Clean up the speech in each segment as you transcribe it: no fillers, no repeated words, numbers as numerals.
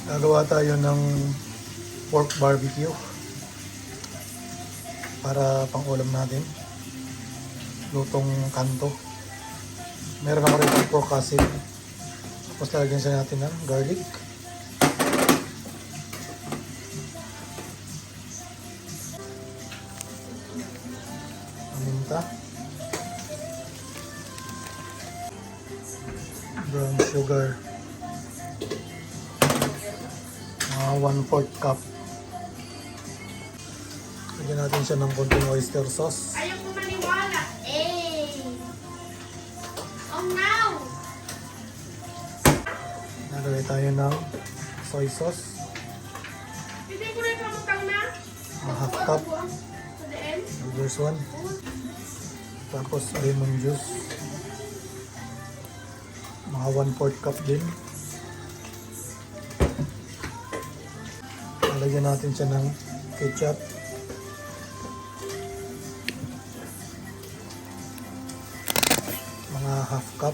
Gagawa tayo ng pork barbecue para pang ulam natin. Lutong kanto. Meron ako rin pork acid. Tapos lalagyan sa natin ng garlic. Paminta. Brown sugar. Mga 1/4 cup. Lagyan natin siya ng konting oyster sauce. Ayaw ko maniwala. Eh. Oh no. Nalagay tayo ng soy sauce. Hindi ko rin kamutang na. Mga half cup. Sa daan. There's one. Tapos lemon juice. Mga 1/4 cup din. Lalagyan natin siya ng ketchup. Mga half cup.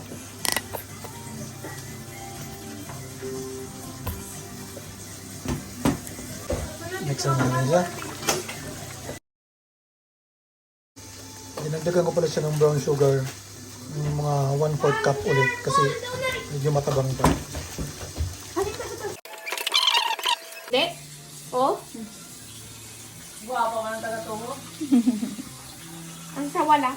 Mix natin siya. Dinagdagan ko pala siya ng brown sugar. Yung mga 1/4 cup ulit kasi medyo matabang pa. Hindi. Oh. Guwapo ka ng taga-tungo. Ang sawala.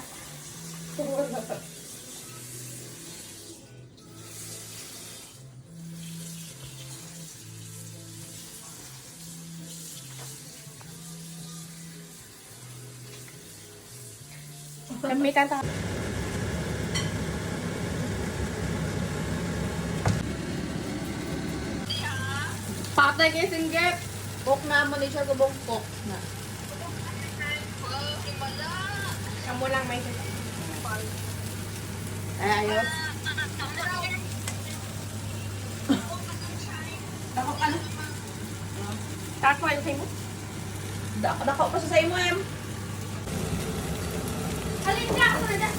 Gamitan ta. Patay kayo singgit. Cook na mo ni siya gubong cook na. Kamu lang may sila. Ay, ayos. Dako ka na. Tako yung sa'yo mo. Dako pa sa imo, em. Halin ka! Ako na.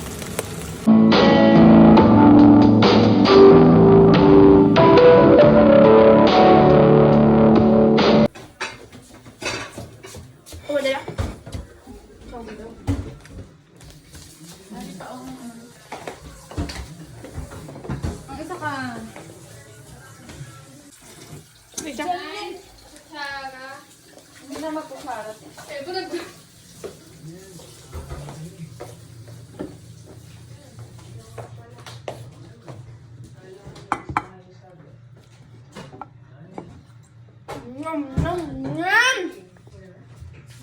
Oh, dala. Ang isa ka. Wait lang. Kutsara. Hindi na magkutsara. Eh, bulag. Nom, nom, nom.